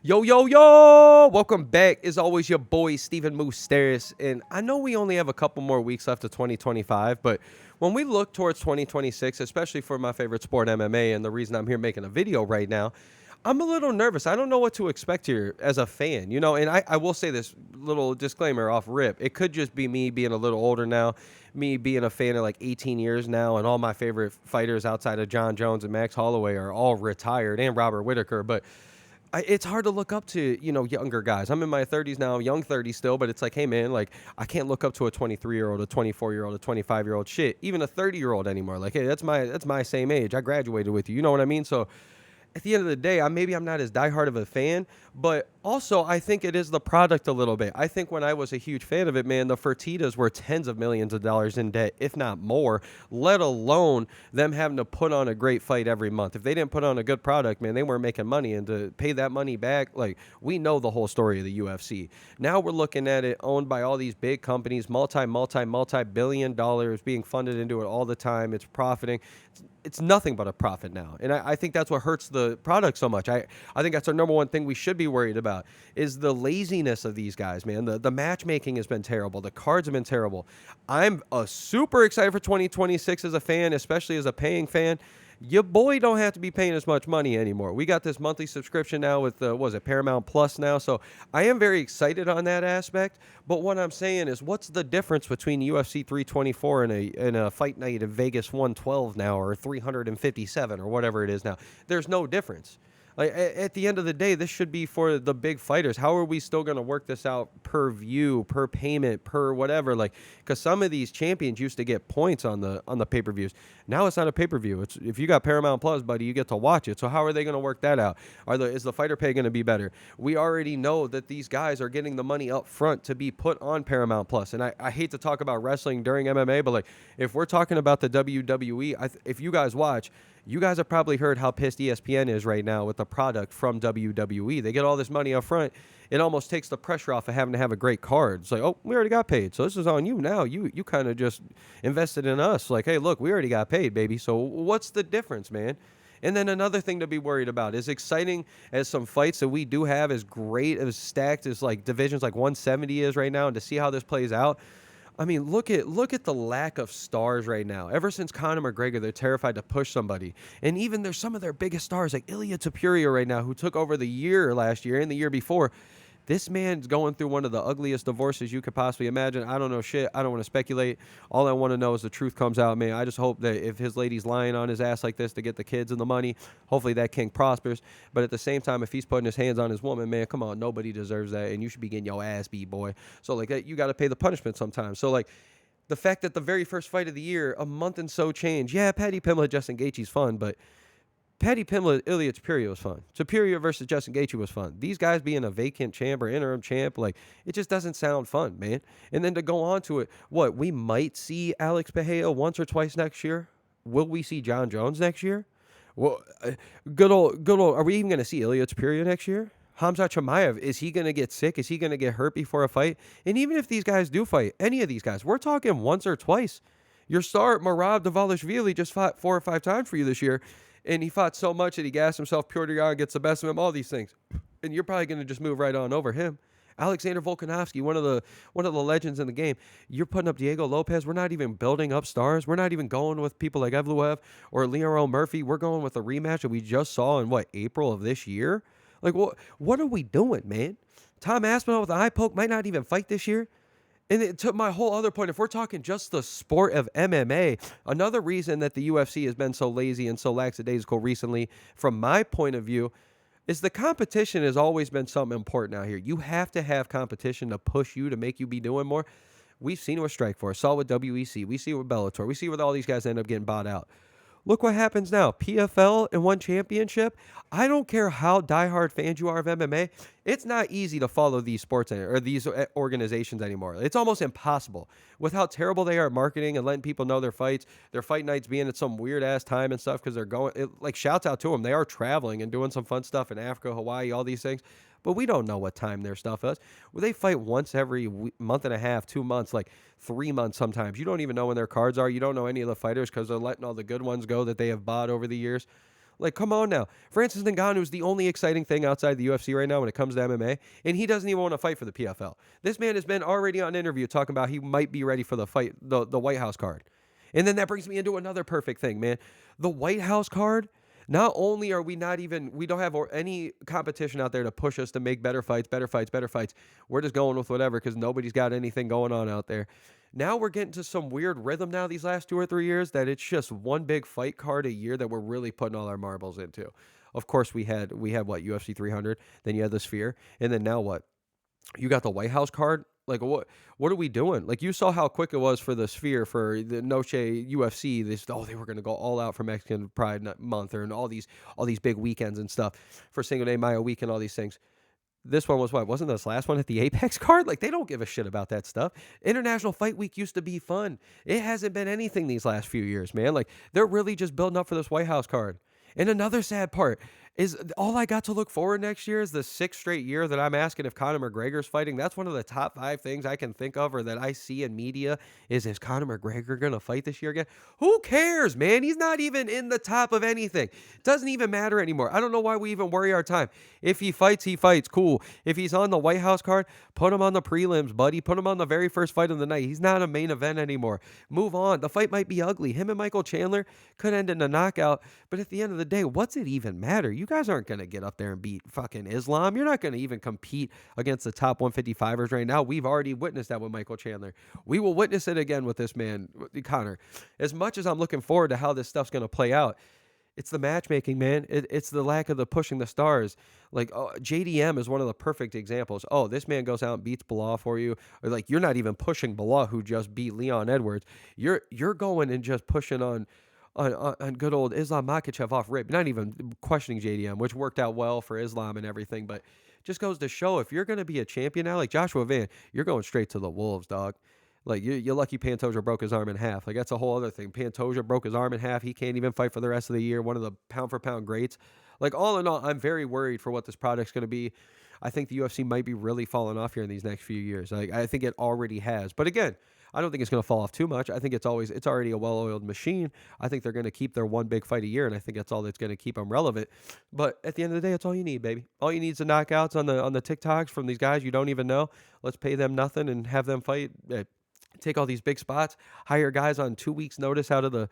Yo, yo, yo! Welcome back. As always, your boy, Stephen Moosteris. And I know we only have a couple more weeks left of 2025, but when we look towards 2026, especially for my favorite sport, MMA, and the reason I'm here making a video right now, I'm a little nervous. I don't know what to expect here as a fan, and I will say this little disclaimer off rip. It could just be me being a little older now, me being a fan of like 18 years now, and all my favorite fighters outside of John Jones and Max Holloway are all retired, and Robert Whitaker, but it's hard to look up to, younger guys. I'm in my 30s now, young 30s still, but it's like, hey, man, like, I can't look up to a 23-year-old, a 24-year-old, a 25-year-old, shit, even a 30-year-old anymore. Like, hey, that's my same age. I graduated with you. You know what I mean? So at the end of the day, maybe I'm not as diehard of a fan, but also I think it is the product a little bit. I think when I was a huge fan of it, man, the Fertittas were tens of millions of dollars in debt, if not more, let alone them having to put on a great fight every month. If they didn't put on a good product, man, they weren't making money. And to pay that money back, like, we know the whole story of the UFC. Now we're looking at it owned by all these big companies, multi-billion dollars being funded into it all the time. It's profiting. It's nothing but a profit now. And I think that's what hurts the product so much. I think that's our number one thing we should be worried about is the laziness of these guys, man. The matchmaking has been terrible. The cards have been terrible. I'm super excited for 2026 as a fan, especially as a paying fan. Your boy don't have to be paying as much money anymore. We got this monthly subscription now with, Paramount Plus now. So I am very excited on that aspect. But what I'm saying is, what's the difference between UFC 324 and a fight night in Vegas 112 now, or 357 or whatever it is now? There's no difference. Like, at the end of the day, this should be for the big fighters. How are we still going to work this out per view, per payment, per whatever? Like, because some of these champions used to get points on the pay-per-views. Now it's not a pay-per-view. It's if you got Paramount Plus, buddy, you get to watch it. So how are they going to work that out? Is the fighter pay going to be better? We already know that these guys are getting the money up front to be put on Paramount Plus. And I hate to talk about wrestling during MMA, but like, if we're talking about the WWE, if you guys watch, you guys have probably heard how pissed ESPN is right now with the product from WWE. They get all this money up front. It almost takes the pressure off of having to have a great card. It's like, oh, we already got paid, so this is on you now. You kind of just invested in us. Like, hey, look, we already got paid, baby. So what's the difference, man? And then another thing to be worried about, as exciting as some fights that we do have, as great, as stacked as like divisions like 170 is right now, and to see how this plays out, I mean, look at the lack of stars right now. Ever since Conor McGregor, they're terrified to push somebody. And even there's some of their biggest stars, like Ilya Topuria right now, who took over the year last year and the year before. This man's going through one of the ugliest divorces you could possibly imagine. I don't know shit. I don't want to speculate. All I want to know is the truth comes out, man. I just hope that if his lady's lying on his ass like this to get the kids and the money, hopefully that king prospers. But at the same time, if he's putting his hands on his woman, man, come on, nobody deserves that, and you should be getting your ass beat, boy. So, like, you got to pay the punishment sometimes. So, like, the fact that the very first fight of the year, a month and so change, yeah, Paddy Pimblett, Justin Gaethje's fun, but Paddy Pimblett, Ilya Topuria was fun. Topuria versus Justin Gaethje was fun. These guys being a vacant champ or interim champ, like, it just doesn't sound fun, man. And then to go on to it, we might see Alex Pereira once or twice next year? Will we see John Jones next year? Well, good old, are we even going to see Ilya Topuria next year? Hamzat Chimaev, is he going to get sick? Is he going to get hurt before a fight? And even if these guys do fight, any of these guys, we're talking once or twice. Your star, Merab Dvalishvili, just fought 4 or 5 times for you this year. And he fought so much that he gassed himself, Piotr Yan gets the best of him, all these things. And you're probably going to just move right on over him. Alexander Volkanovski, one of the legends in the game. You're putting up Diego Lopez. We're not even building up stars. We're not even going with people like Evloev or Leon Murphy. We're going with a rematch that we just saw in, April of this year? Like, what are we doing, man? Tom Aspinall with an eye poke might not even fight this year. And it took my whole other point. If we're talking just the sport of MMA, another reason that the UFC has been so lazy and so lackadaisical recently, from my point of view, is the competition has always been something important out here. You have to have competition to push you, to make you be doing more. We've seen it with Strikeforce, saw it with WEC, we see it with Bellator, we see it with all these guys end up getting bought out. Look what happens now. PFL and one championship. I don't care how diehard fans you are of MMA. It's not easy to follow these sports or these organizations anymore. It's almost impossible with how terrible they are at marketing and letting people know their fights, their fight nights being at some weird ass time and stuff because they're going. Shouts out to them. They are traveling and doing some fun stuff in Africa, Hawaii, all these things. But we don't know what time their stuff is. Well, they fight once every month and a half, 2 months, 3 months sometimes. You don't even know when their cards are. You don't know any of the fighters because they're letting all the good ones go that they have bought over the years. Like, come on now. Francis Ngannou is the only exciting thing outside the UFC right now when it comes to MMA, and he doesn't even want to fight for the PFL. This man has been already on an interview talking about he might be ready for the fight, the White House card. And then that brings me into another perfect thing, man. The White House card, not only are we not even, we don't have any competition out there to push us to make better fights, better fights, better fights. We're just going with whatever because nobody's got anything going on out there. Now we're getting to some weird rhythm now these last 2 or 3 years that it's just one big fight card a year that we're really putting all our marbles into. Of course, we had what, UFC 300, then you had the Sphere, and then now what? You got the White House card. Like, what are we doing? Like, you saw how quick it was for the Sphere, for the Noche UFC. They were going to go all out for Mexican Pride Month, and all these big weekends and stuff for Cinco de Mayo week and all these things. This one was what? Wasn't this last one at the Apex card? Like, they don't give a shit about that stuff. International Fight Week used to be fun. It hasn't been anything these last few years, man. Like, they're really just building up for this White House card. And another sad part is all I got to look forward next year is the 6th straight year that I'm asking if Conor McGregor's fighting. That's one of the top 5 things I can think of or that I see in media is Conor McGregor going to fight this year again? Who cares, man? He's not even in the top of anything. Doesn't even matter anymore. I don't know why we even worry our time. If he fights, he fights. Cool. If he's on the White House card, put him on the prelims, buddy. Put him on the very first fight of the night. He's not a main event anymore. Move on. The fight might be ugly. Him and Michael Chandler could end in a knockout, but at the end of the day, what's it even matter? You guys aren't going to get up there and beat fucking Islam. You're not going to even compete against the top 155ers right now. We've already witnessed that with Michael Chandler. We will witness it again with this man, Conor. As much as I'm looking forward to how this stuff's going to play out, it's the matchmaking, man. It's the lack of the pushing the stars. Like, JDM is one of the perfect examples. Oh, this man goes out and beats Bilal for you. Or like, you're not even pushing Bilal, who just beat Leon Edwards. You're going and just pushing on good old Islam Makhachev off rip. Not even questioning JDM, which worked out well for Islam and everything. But just goes to show, if you're going to be a champion now, like Joshua Van, you're going straight to the wolves, dog. Like, you're lucky Pantoja broke his arm in half. Like, that's a whole other thing. Pantoja broke his arm in half. He can't even fight for the rest of the year. One of the pound-for-pound greats. Like, all in all, I'm very worried for what this product's going to be. I think the UFC might be really falling off here in these next few years. Like, I think it already has. But again, I don't think it's going to fall off too much. I think it's already a well-oiled machine. I think they're going to keep their one big fight a year, and I think that's all that's going to keep them relevant. But at the end of the day, it's all you need, baby. All you need is the knockouts on the TikToks from these guys you don't even know. Let's pay them nothing and have them fight. Take all these big spots, hire guys on 2 weeks' notice out of the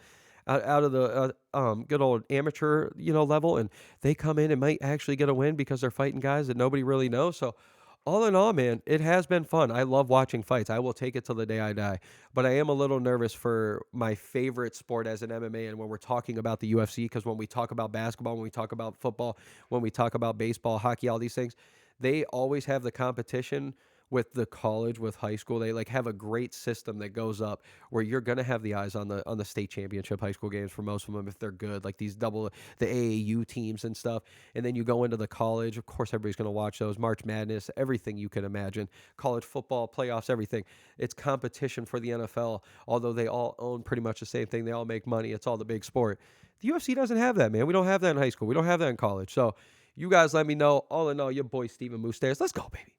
good old amateur level, and they come in and might actually get a win because they're fighting guys that nobody really knows. So all in all, man, it has been fun. I love watching fights. I will take it till the day I die. But I am a little nervous for my favorite sport as an MMA, and when we're talking about the UFC, because when we talk about basketball, when we talk about football, when we talk about baseball, hockey, all these things, they always have the competition with the college, with high school. They like have a great system that goes up where you're going to have the eyes on the state championship high school games for most of them if they're good, like these the AAU teams and stuff. And then you go into the college, of course everybody's going to watch those, March Madness, everything you can imagine, college football, playoffs, everything. It's competition for the NFL, although they all own pretty much the same thing. They all make money. It's all the big sport. The UFC doesn't have that, man. We don't have that in high school. We don't have that in college. So you guys let me know. All in all, your boy Steven Moose Stairs. Let's go, baby.